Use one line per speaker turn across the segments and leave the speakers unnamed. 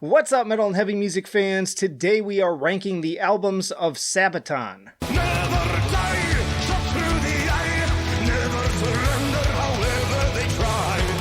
What's up, metal and heavy music fans? Today we are ranking the albums of Sabaton.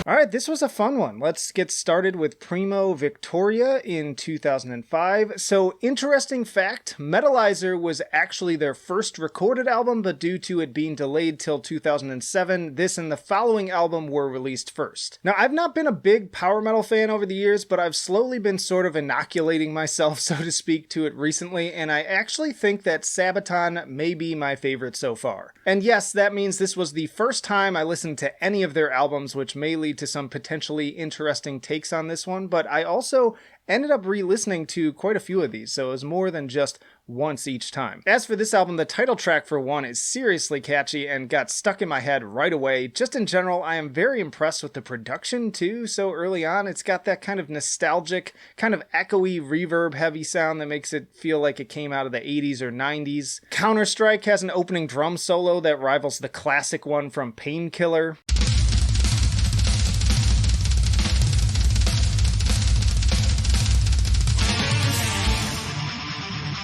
Alright, this was a fun one. Let's get started with Primo Victoria in 2005. So, interesting fact, Metalizer was actually their first recorded album, but due to it being delayed till 2007, this and the following album were released first. Now, I've not been a big power metal fan over the years, but I've slowly been sort of inoculating myself, so to speak, to it recently, and I actually think that Sabaton may be my favorite so far. And yes, that means this was the first time I listened to any of their albums, which may lead to some potentially interesting takes on this one, but I also ended up re-listening to quite a few of these, so it was more than just once each time. As for this album, the title track for one is seriously catchy and got stuck in my head right away. Just in general, I am very impressed with the production too, so early on it's got that kind of nostalgic, kind of echoey, reverb-heavy sound that makes it feel like it came out of the 80s or 90s. Counter-Strike has an opening drum solo that rivals the classic one from Painkiller.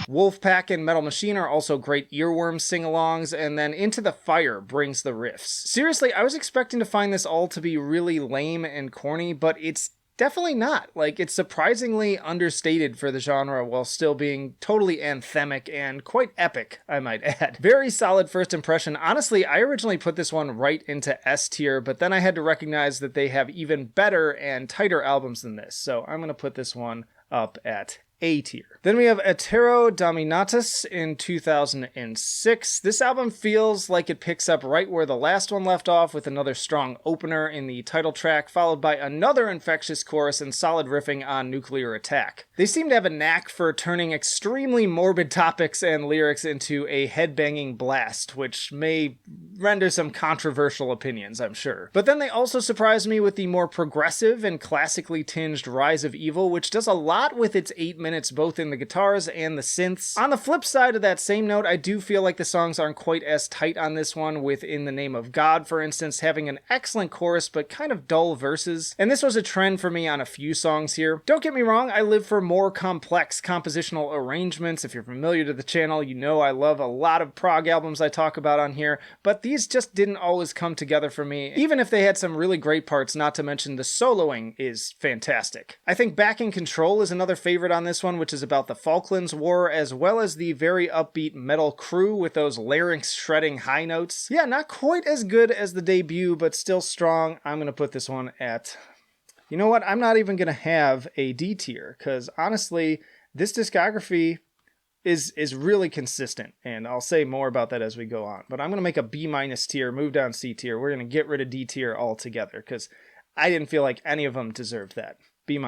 Wolfpack and Metal Machine are also great earworm sing-alongs, and then Into the Fire brings the riffs. Seriously, I was expecting to find this all to be really lame and corny, but it's definitely not. Like, it's surprisingly understated for the genre while still being totally anthemic and quite epic, I might add. Very solid first impression. Honestly, I originally put this one right into S tier, but then I had to recognize that they have even better and tighter albums than this, so I'm gonna put this one up at A tier. Then we have Attero Dominatus in 2006. This album feels like it picks up right where the last one left off, with another strong opener in the title track, followed by another infectious chorus and solid riffing on Nuclear Attack. They seem to have a knack for turning extremely morbid topics and lyrics into a headbanging blast, which may render some controversial opinions, I'm sure. But then they also surprised me with the more progressive and classically tinged Rise of Evil, which does a lot with its 8 minutes both in the guitars and the synths. On the flip side of that same note, I do feel like the songs aren't quite as tight on this one, with In the Name of God, for instance, having an excellent chorus but kind of dull verses. And this was a trend for me on a few songs here. Don't get me wrong, I live for more complex compositional arrangements. If you're familiar to the channel, you know I love a lot of prog albums I talk about on here, but these just didn't always come together for me, even if they had some really great parts, not to mention the soloing is fantastic. I think Back in Control is another favorite on this one, which is about the Falklands War, as well as the very upbeat metal crew with those larynx shredding high notes. Yeah, not quite as good as the debut, but still strong. I'm going to put this one at, you know what, I'm not even going to have a D tier, because honestly, this discography is really consistent, and I'll say more about that as we go on. But I'm going to make a B- tier, move down C tier. We're going to get rid of D tier altogether, because I didn't feel like any of them deserved that. B-.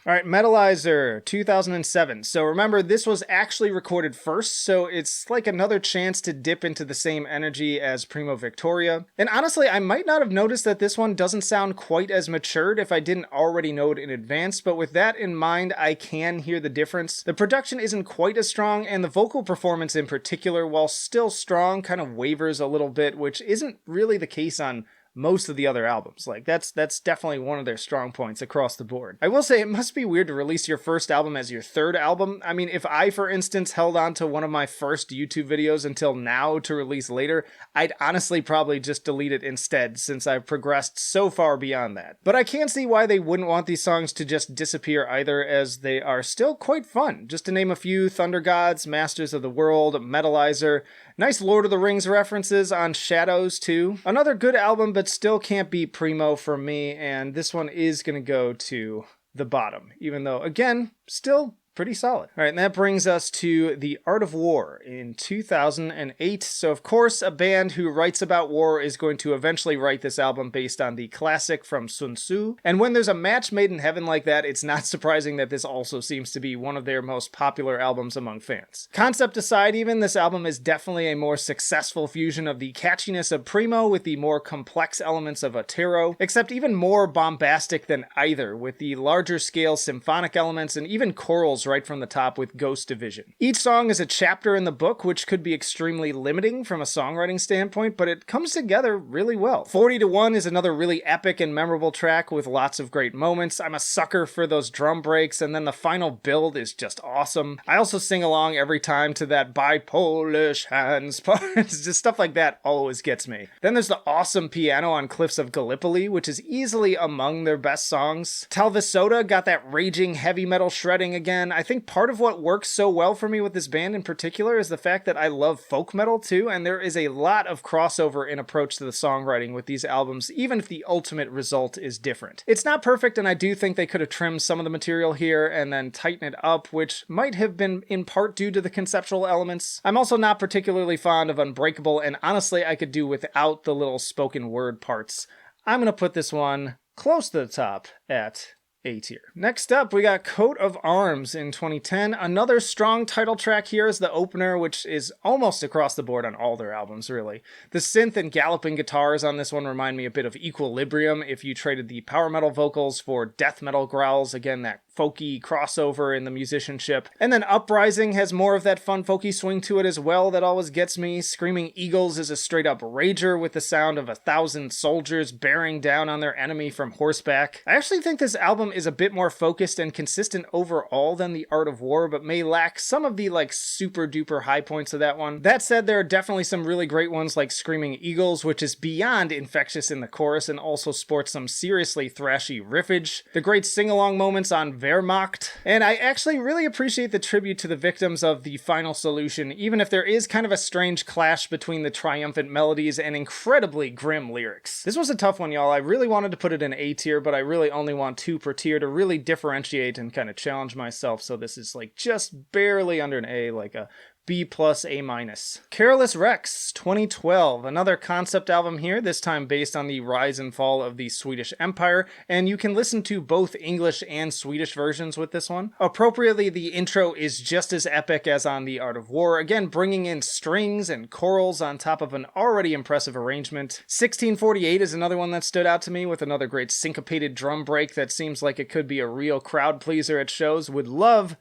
Alright, Metalizer, 2007. So remember, this was actually recorded first, so it's like another chance to dip into the same energy as Primo Victoria. And honestly, I might not have noticed that this one doesn't sound quite as matured if I didn't already know it in advance, but with that in mind, I can hear the difference. The production isn't quite as strong, and the vocal performance in particular, while still strong, kind of wavers a little bit, which isn't really the case on most of the other albums. Like, that's definitely one of their strong points across the board. I will say, it must be weird to release your first album as your third album. I mean, if I, for instance, held on to one of my first YouTube videos until now to release later, I'd honestly probably just delete it instead, since I've progressed so far beyond that. But I can't see why they wouldn't want these songs to just disappear either, as they are still quite fun. Just to name a few: Thunder Gods, Masters of the World, Metalizer, nice Lord of the Rings references on Shadows too. Another good album, but still can't beat Primo for me, and this one is going to go to the bottom, even though, again, still pretty solid. All right, and that brings us to The Art of War in 2008. So, of course, a band who writes about war is going to eventually write this album based on the classic from Sun Tzu. And when there's a match made in heaven like that, it's not surprising that this also seems to be one of their most popular albums among fans. Concept aside even, this album is definitely a more successful fusion of the catchiness of Primo with the more complex elements of Attero, except even more bombastic than either, with the larger scale symphonic elements and even chorals titles right from the top with Ghost Division. Each song is a chapter in the book, which could be extremely limiting from a songwriting standpoint, but it comes together really well. 40 to 1 is another really epic and memorable track with lots of great moments. I'm a sucker for those drum breaks, and then the final build is just awesome. I also sing along every time to that by Polish hands. It's just stuff like that always gets me. Then there's the awesome piano on Cliffs of Gallipoli, which is easily among their best songs. Talvisoda got that raging heavy metal shredding again. I think part of what works so well for me with this band in particular is the fact that I love folk metal too, and there is a lot of crossover in approach to the songwriting with these albums, even if the ultimate result is different. It's not perfect, and I do think they could have trimmed some of the material here and then tightened it up, which might have been in part due to the conceptual elements. I'm also not particularly fond of Unbreakable, and honestly I could do without the little spoken word parts. I'm gonna put this one close to the top at A tier. Next up, we got Coat of Arms in 2010. Another strong title track here is the opener, which is almost across the board on all their albums, really. The synth and galloping guitars on this one remind me a bit of Equilibrium if you traded the power metal vocals for death metal growls. Again, that folky crossover in the musicianship. And then Uprising has more of that fun folky swing to it as well that always gets me. Screaming Eagles is a straight up rager with the sound of 1,000 soldiers bearing down on their enemy from horseback. I actually think this album is a bit more focused and consistent overall than The Art of War, but may lack some of the super duper high points of that one. That said, there are definitely some really great ones like Screaming Eagles, which is beyond infectious in the chorus and also sports some seriously thrashy riffage. The great sing-along moments on Wehrmacht. And I actually really appreciate the tribute to the victims of The Final Solution, even if there is kind of a strange clash between the triumphant melodies and incredibly grim lyrics. This was a tough one, y'all. I really wanted to put it in A tier, but I really only want 2 per tier to really differentiate and kind of challenge myself, so this is just barely under an A, like a B plus A minus. Carolus Rex, 2012. Another concept album here, this time based on the rise and fall of the Swedish Empire, and you can listen to both English and Swedish versions with this one. Appropriately, the intro is just as epic as on The Art of War, again bringing in strings and chorals on top of an already impressive arrangement. 1648 is another one that stood out to me with another great syncopated drum break that seems like it could be a real crowd pleaser at shows. Would love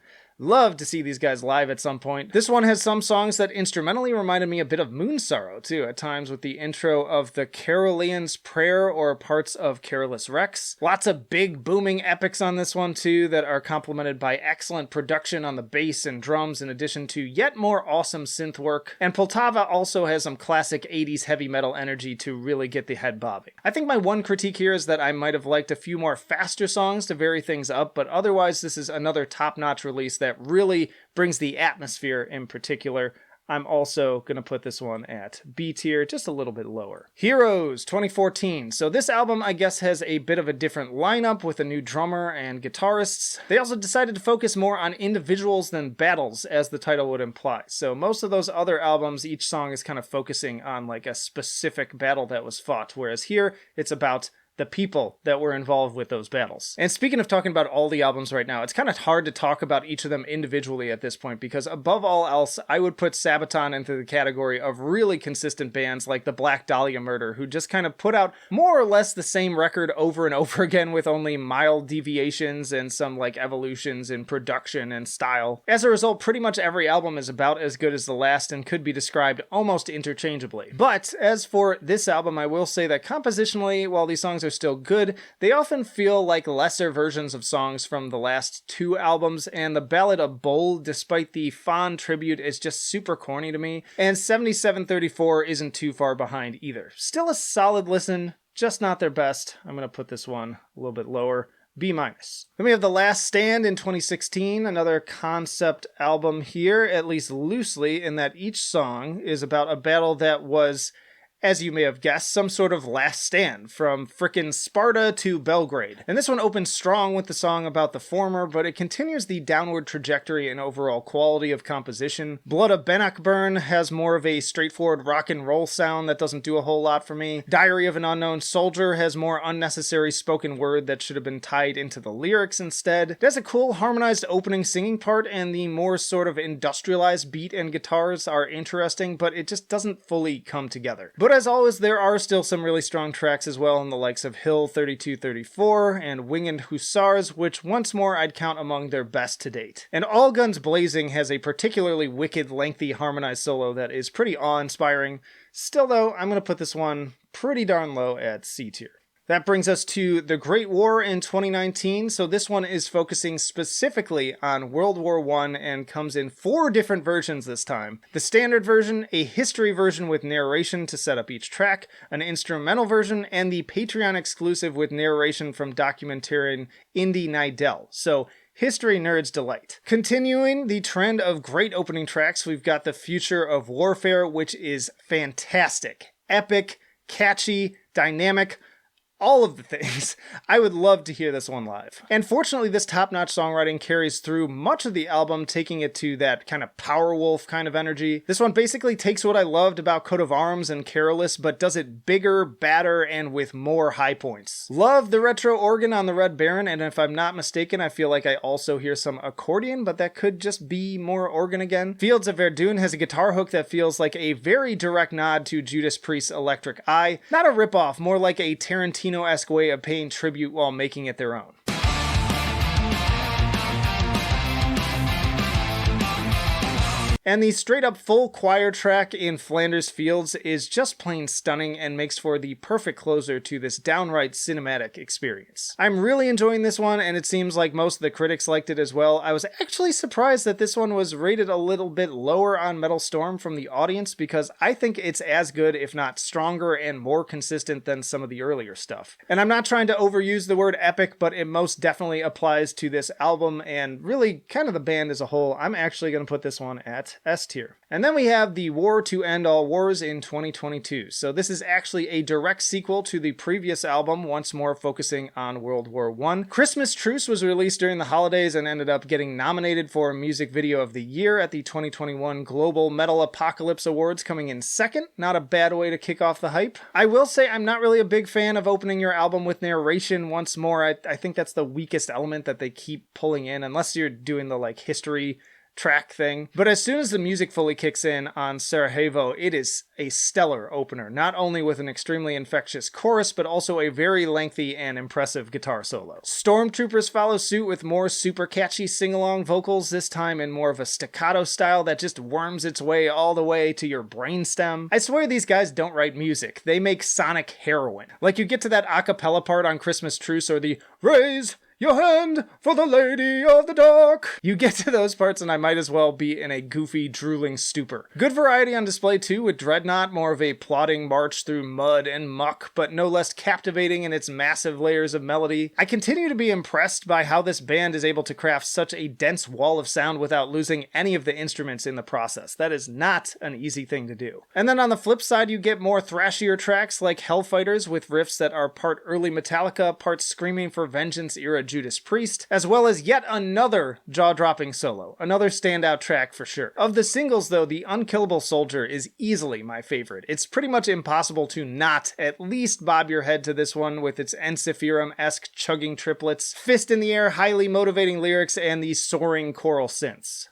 to see these guys live at some point. This one has some songs that instrumentally reminded me a bit of Moon Sorrow too, at times with the intro of the Carolean's Prayer or parts of Carolus Rex. Lots of big booming epics on this one too that are complemented by excellent production on the bass and drums in addition to yet more awesome synth work. And Poltava also has some classic 80s heavy metal energy to really get the head bobbing. I think my one critique here is that I might have liked a few more faster songs to vary things up, but otherwise this is another top-notch release that really brings the atmosphere in particular. I'm also going to put this one at B tier, just a little bit lower. Heroes, 2014. So this album, I guess, has a bit of a different lineup with a new drummer and guitarists. They also decided to focus more on individuals than battles, as the title would imply. So most of those other albums, each song is kind of focusing on a specific battle that was fought, whereas here, it's about the people that were involved with those battles. And speaking of talking about all the albums right now, it's kind of hard to talk about each of them individually at this point, because above all else, I would put Sabaton into the category of really consistent bands like the Black Dahlia Murder, who just kind of put out more or less the same record over and over again with only mild deviations and some evolutions in production and style. As a result, pretty much every album is about as good as the last and could be described almost interchangeably. But as for this album, I will say that compositionally, while these songs are still good, they often feel like lesser versions of songs from the last 2 albums, and the Ballad of Bull, despite the fond tribute, is just super corny to me, and 7734 isn't too far behind either. Still a solid listen, just not their best. I'm gonna put this one a little bit lower. B-. Then we have The Last Stand in 2016, another concept album here, at least loosely, in that each song is about a battle that was, as you may have guessed, some sort of last stand, from frickin' Sparta to Belgrade. And this one opens strong with the song about the former, but it continues the downward trajectory and overall quality of composition. Blood of Bannockburn has more of a straightforward rock and roll sound that doesn't do a whole lot for me. Diary of an Unknown Soldier has more unnecessary spoken word that should have been tied into the lyrics instead. It has a cool harmonized opening singing part, and the more sort of industrialized beat and guitars are interesting, but it just doesn't fully come together. But as always, there are still some really strong tracks as well in the likes of Hill 3234 and Winged Hussars, which once more I'd count among their best to date. And All Guns Blazing has a particularly wicked, lengthy harmonized solo that is pretty awe-inspiring. Still though, I'm going to put this one pretty darn low at C tier. That brings us to The Great War in 2019, so this one is focusing specifically on World War I and comes in 4 different versions this time. The standard version, a history version with narration to set up each track, an instrumental version, and the Patreon exclusive with narration from documentarian Indy Nidell. So, history nerds delight. Continuing the trend of great opening tracks, we've got The Future of Warfare, which is fantastic. Epic, catchy, dynamic, all of the things. I would love to hear this one live. And fortunately, this top-notch songwriting carries through much of the album, taking it to that kind of Powerwolf kind of energy. This one basically takes what I loved about Coat of Arms and Carolus, but does it bigger, badder, and with more high points. Love the retro organ on the Red Baron, and if I'm not mistaken, I feel like I also hear some accordion, but that could just be more organ again. Fields of Verdun has a guitar hook that feels like a very direct nod to Judas Priest's Electric Eye. Not a ripoff, more like a Tarantino-esque way of paying tribute while making it their own. And the straight-up full choir track in Flanders Fields is just plain stunning and makes for the perfect closer to this downright cinematic experience. I'm really enjoying this one, and it seems like most of the critics liked it as well. I was actually surprised that this one was rated a little bit lower on Metal Storm from the audience, because I think it's as good, if not stronger and more consistent than some of the earlier stuff. And I'm not trying to overuse the word epic, but it most definitely applies to this album and really kind of the band as a whole. I'm actually going to put this one at S tier. And then we have The War to End All Wars in 2022. So this is actually a direct sequel to the previous album, once more focusing on World War I. Christmas Truce was released during the holidays and ended up getting nominated for Music Video of the Year at the 2021 Global Metal Apocalypse Awards, coming in second. Not a bad way to kick off the hype. I will say I'm not really a big fan of opening your album with narration once more. I think that's the weakest element that they keep pulling in, unless you're doing the like history track thing. But as soon as the music fully kicks in on Sarajevo, it is a stellar opener, not only with an extremely infectious chorus, but also a very lengthy and impressive guitar solo. Stormtroopers follow suit with more super catchy sing-along vocals, this time in more of a staccato style that just worms its way all the way to your brainstem. I swear these guys don't write music, they make sonic heroin. Like you get to that a cappella part on Christmas Truce or the "Raise your hand for the Lady of the Dark." You get to those parts and I might as well be in a goofy, drooling stupor. Good variety on display too, with Dreadnought more of a plodding march through mud and muck, but no less captivating in its massive layers of melody. I continue to be impressed by how this band is able to craft such a dense wall of sound without losing any of the instruments in the process. That is not an easy thing to do. And then on the flip side, you get more thrashier tracks like Hellfighters with riffs that are part early Metallica, part Screaming for Vengeance era Judas Priest, as well as yet another jaw-dropping solo. Another standout track for sure. Of the singles though, the Unkillable Soldier is easily my favorite. It's pretty much impossible to not at least bob your head to this one with its Ensiferum-esque chugging triplets, fist in the air, highly motivating lyrics, and the soaring choral synths.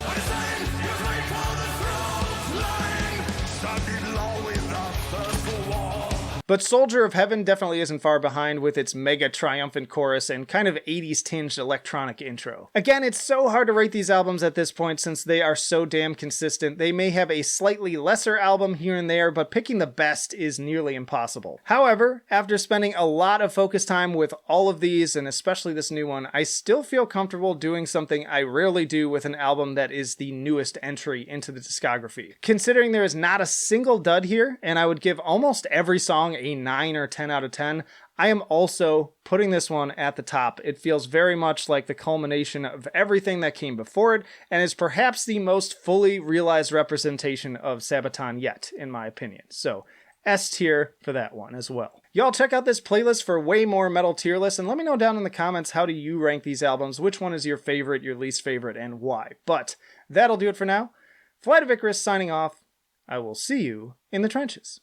But Soldier of Heaven definitely isn't far behind with its mega triumphant chorus and kind of 80s tinged electronic intro. Again, it's so hard to rate these albums at this point since they are so damn consistent. They may have a slightly lesser album here and there, but picking the best is nearly impossible. However, after spending a lot of focus time with all of these, and especially this new one, I still feel comfortable doing something I rarely do with an album that is the newest entry into the discography. Considering there is not a single dud here, and I would give almost every song a 9 or 10 out of 10, I am also putting this one at the top. It feels very much like the culmination of everything that came before it, and is perhaps the most fully realized representation of Sabaton yet, in my opinion. So, S tier for that one as well. Y'all check out this playlist for way more metal tier lists, and let me know down in the comments, how do you rank these albums? Which one is your favorite, your least favorite, and why? But that'll do it for now. Flight of Icarus signing off. I will see you in the trenches.